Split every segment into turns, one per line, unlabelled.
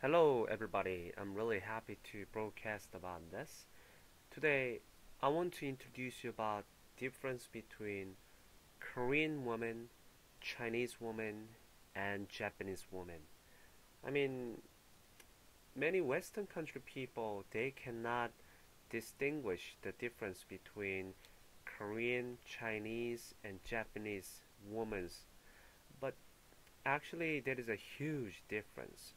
Hello, everybody. I'm really happy to broadcast about this. Today, I want to introduce you about difference between Korean woman, Chinese woman, and Japanese woman. I mean, many Western country people they cannot distinguish the difference between Korean, Chinese, and Japanese women, but actually there is a huge difference.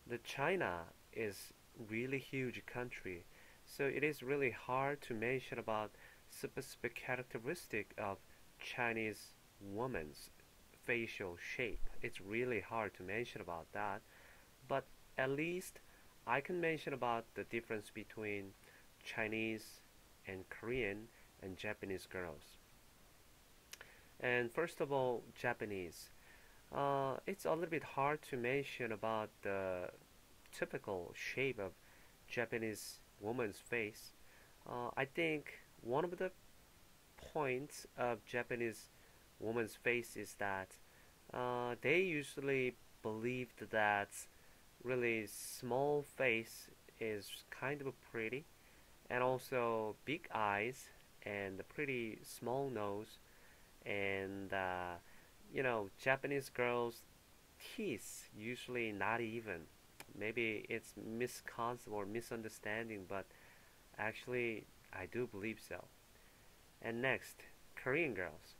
The China is really huge country, so it is really hard to mention about specific characteristic of Chinese woman's facial shape. It's really hard to mention about that, but at least I can mention about the difference between Chinese and Korean and Japanese girls. And first of all, Japanese. It's a little bit hard to mention about the typical shape of Japanese woman's face. I think one of the points of Japanese woman's face is that they usually believed that really small face is kind of pretty, and also big eyes and a pretty small nose, and Japanese girls' teeth usually not even. Maybe it's misconcept or misunderstanding, but actually I do believe so. And next, Korean girls.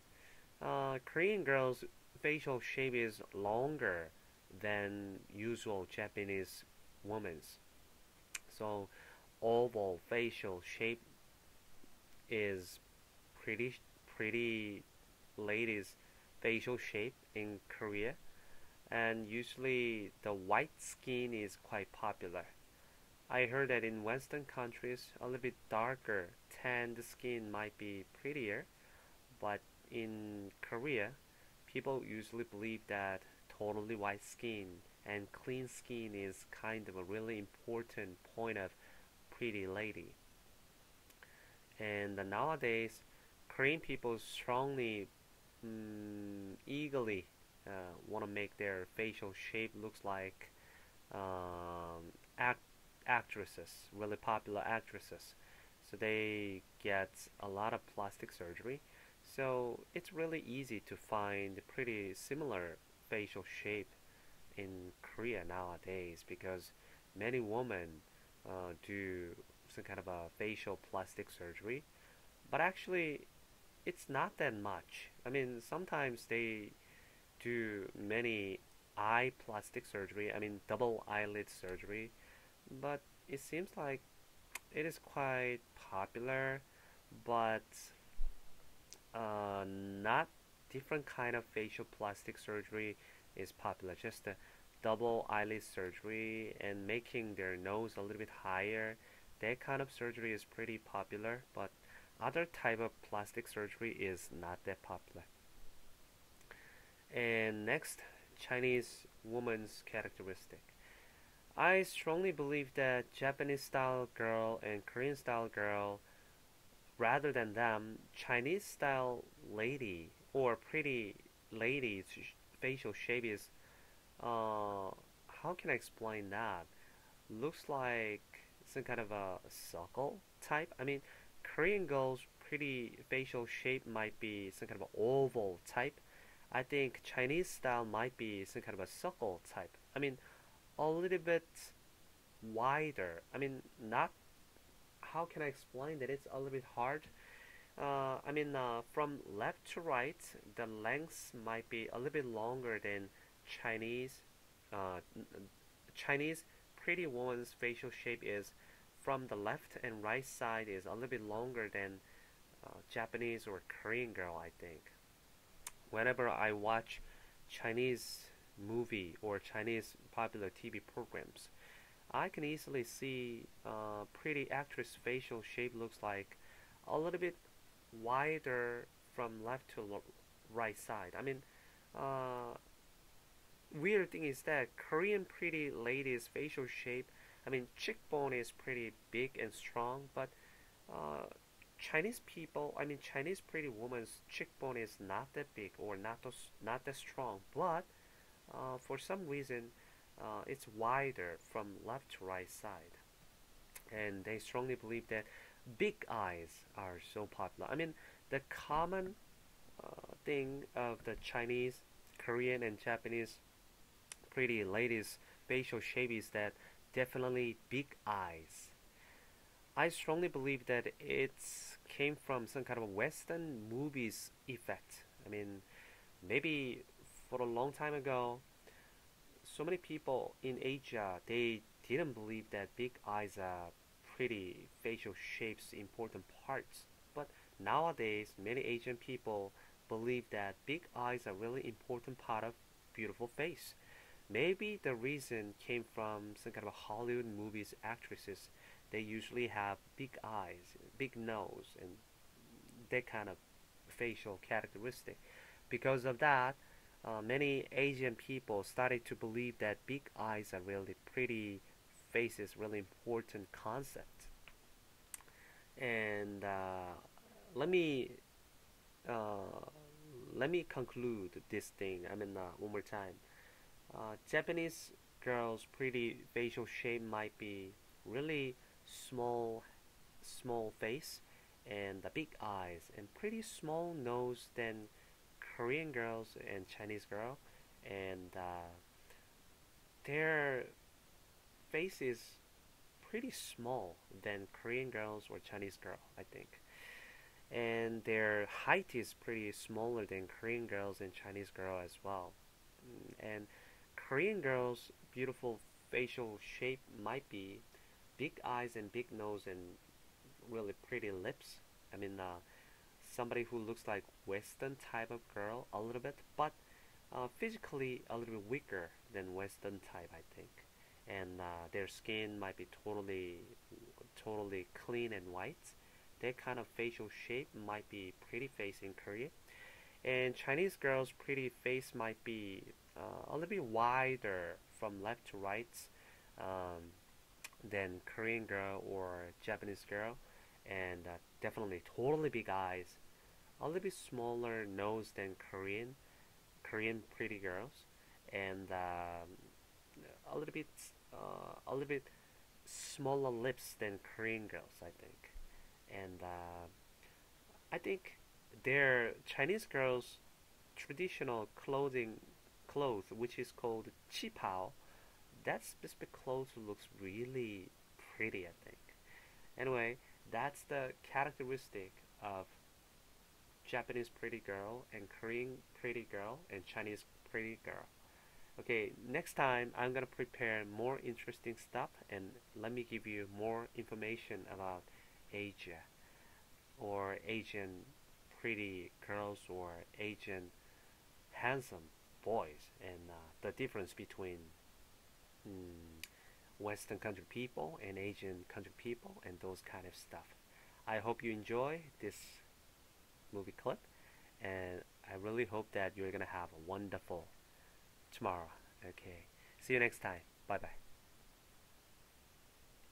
Korean girls' facial shape is longer than usual Japanese women's. So oval facial shape is pretty ladies' facial shape in Korea, and usually the white skin is quite popular. I heard that in Western countries, a little bit darker, tanned skin might be prettier, but in Korea, people usually believe that totally white skin and clean skin is kind of a really important point of pretty lady. And nowadays, Korean people strongly, eagerly want to make their facial shape looks like actresses, really popular actresses. So they get a lot of plastic surgery. So it's really easy to find pretty similar facial shape in Korea nowadays because many women do some kind of a facial plastic surgery. But actually, it's not that much. I mean, sometimes they do many eye plastic surgery, I mean, double eyelid surgery, but it seems like it is quite popular, but not different kind of facial plastic surgery is popular. Just the double eyelid surgery and making their nose a little bit higher. That kind of surgery is pretty popular, but other type of plastic surgery is not that popular. And next, Chinese woman's characteristic. I strongly believe that Japanese style girl and Korean style girl, rather than them, Chinese style lady or pretty lady's facial shape is, how can I explain that? Looks like some kind of a circle type. I mean, Korean girls' pretty facial shape might be some kind of an oval type. I think Chinese style might be some kind of a circle type. I mean, a little bit wider. I mean, not. How can I explain that? It's a little bit hard. From left to right, the length might be a little bit longer than Chinese. Uh, Chinese pretty woman's facial shape is from the left and right side is a little bit longer than Japanese or Korean girl, I think. Whenever I watch Chinese movie or Chinese popular TV programs, I can easily see pretty actress facial shape looks like a little bit wider from left to right side. Uh, weird thing is that Korean pretty ladies facial shape, cheekbone is pretty big and strong, but uh, Chinese pretty woman's cheekbone is not that big or not that strong. But for some reason, it's wider from left to right side, and they strongly believe that big eyes are so popular. I mean, the common thing of the Chinese, Korean, and Japanese pretty ladies' facial shape is that definitely big eyes. I strongly believe that it's came from some kind of a Western movies effect. I mean, maybe for a long time ago, so many people in Asia they didn't believe that big eyes are pretty facial shapes important parts. But nowadays, many Asian people believe that big eyes are really important part of beautiful face. Maybe the reason came from some kind of Hollywood movies actresses. They usually have big eyes, big nose, and that kind of facial characteristic. Because of that, many Asian people started to believe that big eyes are really pretty faces, really important concept. And let me uh, let me conclude this thing. I mean, one more time. Japanese girls' pretty facial shape might be really small, small face and the big eyes and pretty small nose than Korean girls and Chinese girl, and their face is pretty small than Korean girls or Chinese girl, I think. And their height is pretty smaller than Korean girls and Chinese girl as well. And Korean girls' beautiful facial shape might be big eyes and big nose and really pretty lips. I mean, somebody who looks like Western type of girl a little bit, but physically a little bit weaker than Western type, I think. And their skin might be totally clean and white. That kind of facial shape might be pretty face in Korea. And Chinese girls' pretty face might be a little bit wider from left to right um, than Korean girl or Japanese girl, and definitely totally big eyes, a little bit smaller nose than Korean pretty girls, and a little bit smaller lips than Korean girls, I think, and I think their Chinese girls' traditional clothes, which is called qipao, that specific clothes looks really pretty, I think. Anyway, that's the characteristic of Japanese pretty girl and Korean pretty girl and Chinese pretty girl. Okay, next time I'm gonna prepare more interesting stuff and let me give you more information about Asia or Asian pretty girls or Asian handsome boys and the difference between mm, Western country people and Asian country people and those kind of stuff. I hope you enjoy this movie clip, and I really hope that you're gonna have a wonderful tomorrow. Okay, see you next time. Bye bye.